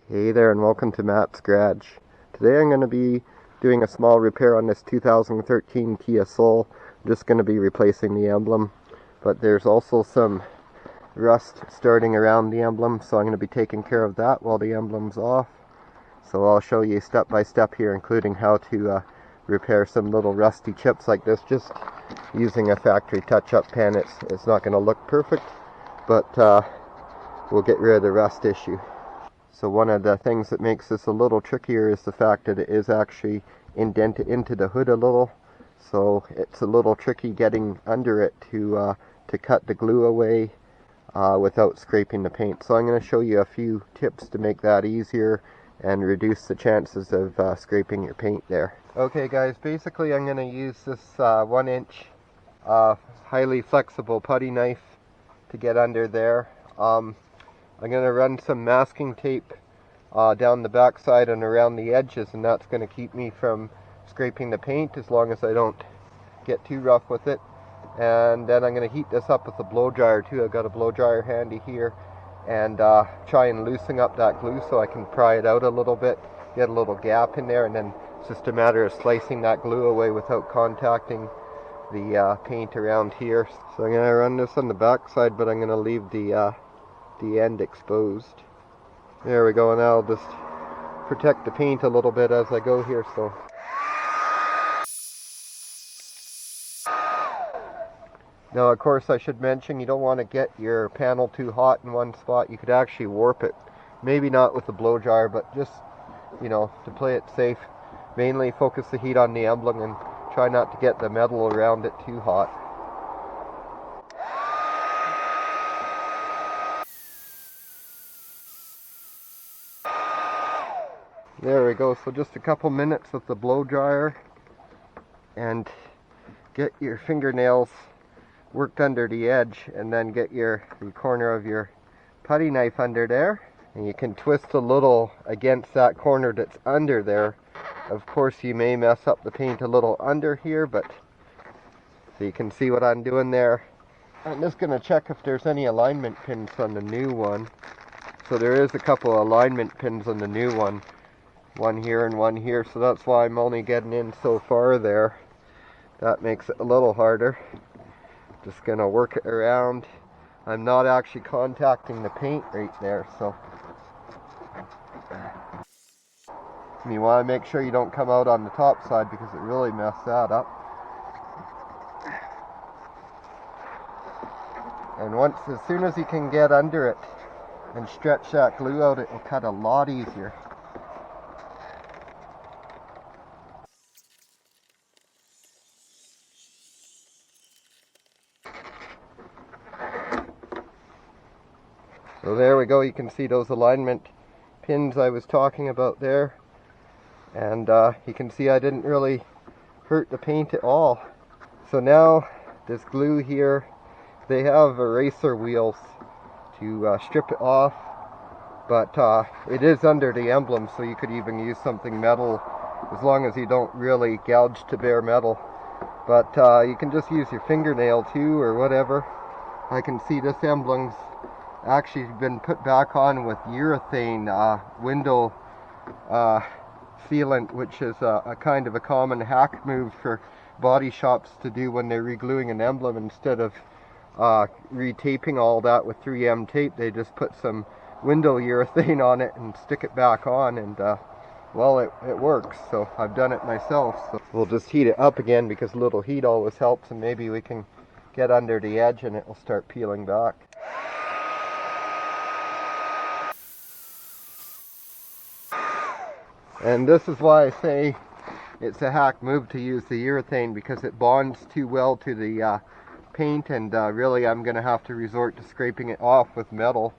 Hey there and welcome to Matt's Garage. Today I'm going to be doing a small repair on this 2013 Kia Soul. I'm just going to be replacing the emblem, but there's also some rust starting around the emblem, so I'm going to be taking care of that while the emblem's off. So I'll show you step by step here, including how to repair some little rusty chips like this, just using a factory touch-up pen. It's not going to look perfect, but we'll get rid of the rust issue. So one of the things that makes this a little trickier is the fact that it is actually indented into the hood a little. So it's a little tricky getting under it to cut the glue away without scraping the paint. So I'm going to show you a few tips to make that easier and reduce the chances of scraping your paint there. Okay guys, basically I'm going to use this 1-inch highly flexible putty knife to get under there. I'm going to run some masking tape down the back side and around the edges, and that's going to keep me from scraping the paint as long as I don't get too rough with it. And then I'm going to heat this up with a blow dryer too. I've got a blow dryer handy here, and try and loosen up that glue so I can pry it out a little bit, get a little gap in there, and then it's just a matter of slicing that glue away without contacting the paint around here. So I'm going to run this on the back side, but I'm going to leave the end exposed. There we go. Now I'll just protect the paint a little bit as I go here. So now of course I should mention, you don't want to get your panel too hot in one spot. You could actually warp it, maybe not with the blow dryer, but just, you know, to play it safe, mainly focus the heat on the emblem and try not to get the metal around it too hot. There we go. So just a couple minutes with the blow dryer, and get your fingernails worked under the edge, and then get the corner of your putty knife under there, and you can twist a little against that corner that's under there. Of course you may mess up the paint a little under here, but so you can see what I'm doing there. I'm just going to check if there's any alignment pins on the new one. So there is a couple alignment pins on the new one. One here and one here, so that's why I'm only getting in so far there. That makes it a little harder. Just gonna work it around. I'm not actually contacting the paint right there, so you want to make sure you don't come out on the top side because it really messed that up. And as soon as you can get under it and stretch that glue out, it will cut a lot easier. So there we go, you can see those alignment pins I was talking about there. And you can see I didn't really hurt the paint at all. So now this glue here, they have eraser wheels to strip it off. But it is under the emblem, so you could even use something metal as long as you don't really gouge to bare metal. But you can just use your fingernail too, or whatever. I can see this emblem's actually been put back on with urethane window sealant, which is a kind of a common hack move for body shops to do when they're regluing an emblem. Instead of retaping all that with 3M tape, they just put some window urethane on it and stick it back on, and well, it works. So I've done it myself. So we'll just heat it up again because a little heat always helps, and maybe we can get under the edge and it will start peeling back. And this is why I say it's a hack move to use the urethane, because it bonds too well to the paint, and really I'm going to have to resort to scraping it off with metal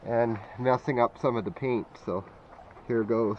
and messing up some of the paint. So here goes.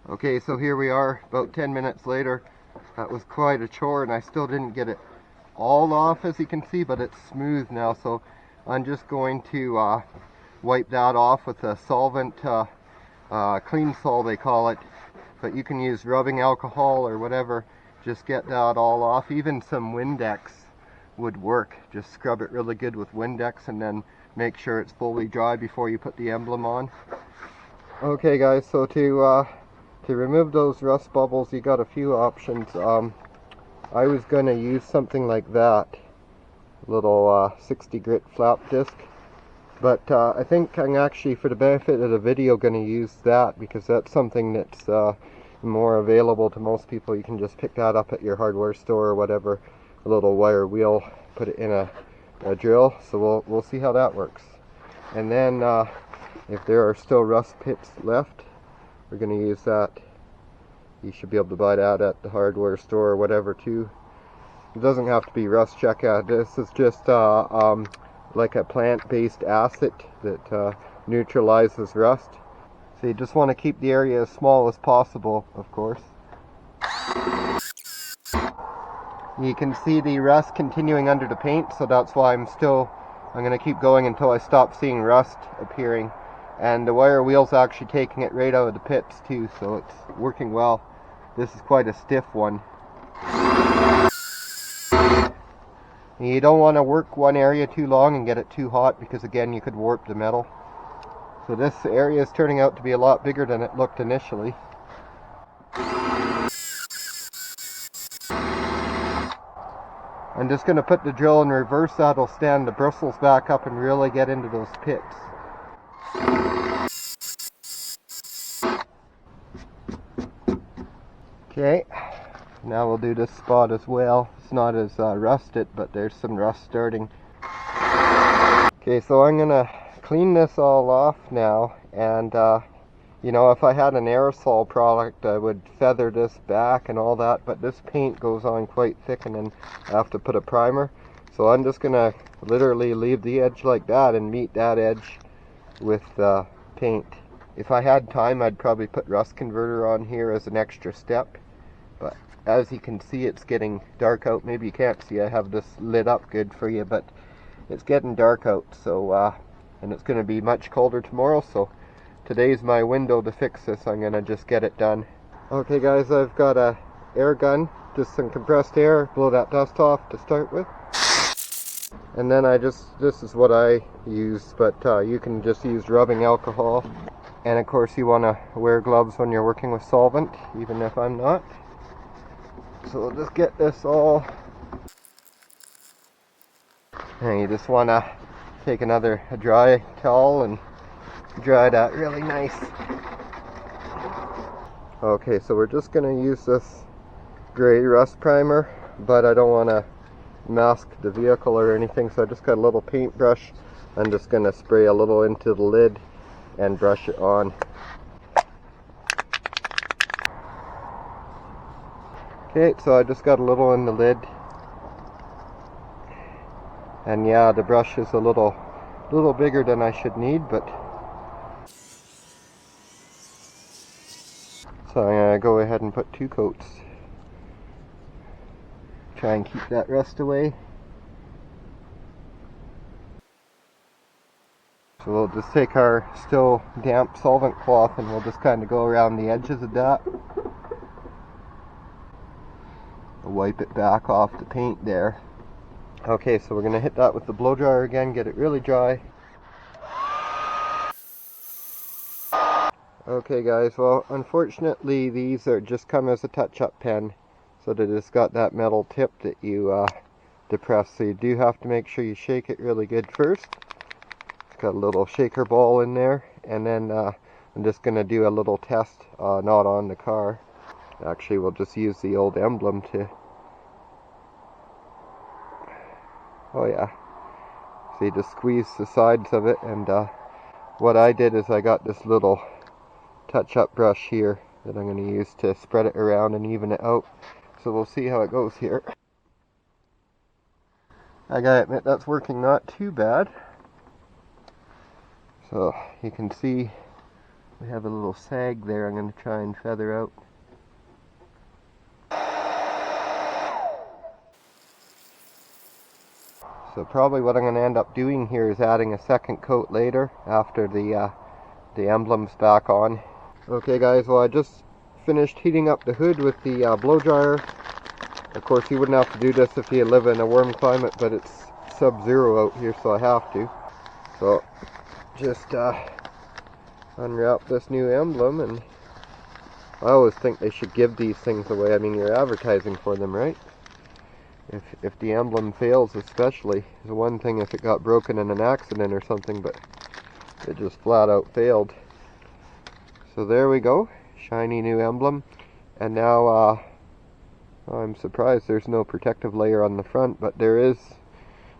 Okay, so here we are about 10 minutes later. That was quite a chore, and I still didn't get it all off, as you can see, but it's smooth now. So I'm just going to wipe that off with a solvent, clean sol they call it, but you can use rubbing alcohol or whatever. Just get that all off. Even some Windex would work. Just scrub it really good with Windex and then make sure it's fully dry before you put the emblem on. Okay guys, so to remove those rust bubbles, you got a few options. I was going to use something like that, little 60 grit flap disc, but I think I'm actually, for the benefit of the video, going to use that because that's something that's more available to most people. You can just pick that up at your hardware store or whatever, a little wire wheel, put it in a drill. So we'll see how that works. And then if there are still rust pits left, we're going to use that. You should be able to buy that at the hardware store or whatever too. It doesn't have to be rust check. This is just like a plant-based acid that neutralizes rust. So you just want to keep the area as small as possible, of course. You can see the rust continuing under the paint, so that's why I'm going to keep going until I stop seeing rust appearing. And the wire wheel's actually taking it right out of the pits too, so it's working well. This is quite a stiff one. You don't want to work one area too long and get it too hot, because again you could warp the metal. So this area is turning out to be a lot bigger than it looked initially. I'm just going to put the drill in reverse. That'll stand the bristles back up and really get into those pits. Okay, now we'll do this spot as well. It's not as rusted, but there's some rust starting. Okay, so I'm going to clean this all off now, and you know, if I had an aerosol product I would feather this back and all that, but this paint goes on quite thick and then I have to put a primer. So I'm just going to literally leave the edge like that and meet that edge with paint. If I had time I'd probably put rust converter on here as an extra step, but as you can see it's getting dark out. Maybe you can't see, I have this lit up good for you, but it's getting dark out, so and it's going to be much colder tomorrow, so today's my window to fix this. I'm going to just get it done. Okay guys, I've got a air gun, just some compressed air, blow that dust off to start with. And then this is what I use, but you can just use rubbing alcohol. And of course you want to wear gloves when you're working with solvent, even if I'm not. So we'll just get this all. And you just want to take a dry towel and dry that really nice. Okay, so we're just going to use this gray rust primer, but I don't want to mask the vehicle or anything, so I just got a little paintbrush. I'm just going to spray a little into the lid and brush it on. Okay, so I just got a little in the lid, and yeah, the brush is a little bigger than I should need, but so I'm going to go ahead and put 2 coats. Try and keep that rust away. So we'll just take our still damp solvent cloth and we'll just kind of go around the edges of that. We'll wipe it back off the paint there. Okay, so we're going to hit that with the blow dryer again, get it really dry. Okay guys, well unfortunately these are just come as a touch-up pen, so they just got that metal tip that you depress, so you do have to make sure you shake it really good first. It's got a little shaker ball in there, and then I'm just going to do a little test, not on the car. Actually we'll just use the old Emblem to, oh yeah, so you just squeeze the sides of it, and what I did is I got this little touch-up brush here that I'm going to use to spread it around and even it out. So we'll see how it goes here. I gotta admit that's working not too bad. So you can see we have a little sag there I'm going to try and feather out. So probably what I'm going to end up doing here is adding a second coat later after the emblem's back on. Okay guys, well I just finished heating up the hood with the blow dryer, Of course, you wouldn't have to do this if you live in a warm climate, but it's sub-zero out here, so I have to. So, just unwrap this new emblem, and I always think they should give these things away. I mean, you're advertising for them, right? If the emblem fails, especially, it's one thing if it got broken in an accident or something, but it just flat out failed. So there we go, shiny new emblem. And now I'm surprised there's no protective layer on the front, but there is.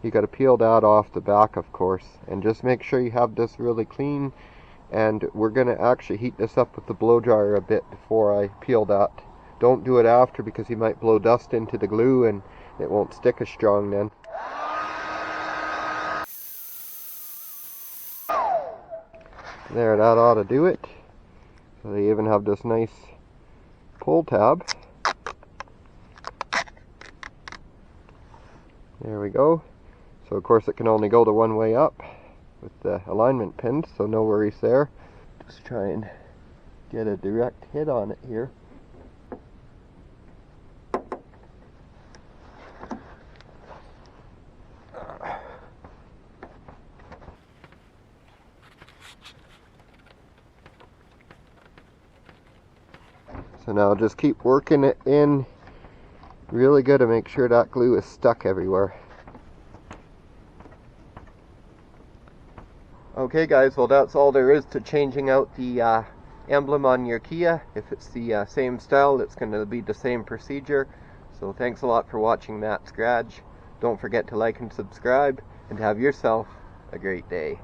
You got to peel that off the back, of course, and just make sure you have this really clean. And we're going to actually heat this up with the blow dryer a bit before I peel that. Don't do it after, because you might blow dust into the glue and it won't stick as strong then. There, that ought to do it. So they even have this nice pull tab. There we go. So of course it can only go the one way up with the alignment pins, so no worries there. Just try and get a direct hit on it here. So now just keep working it in really good to make sure that glue is stuck everywhere. Okay guys, well that's all there is to changing out the emblem on your Kia. If it's the same style, it's going to be the same procedure. So thanks a lot for watching Matt's Garage. Don't forget to like and subscribe, and have yourself a great day.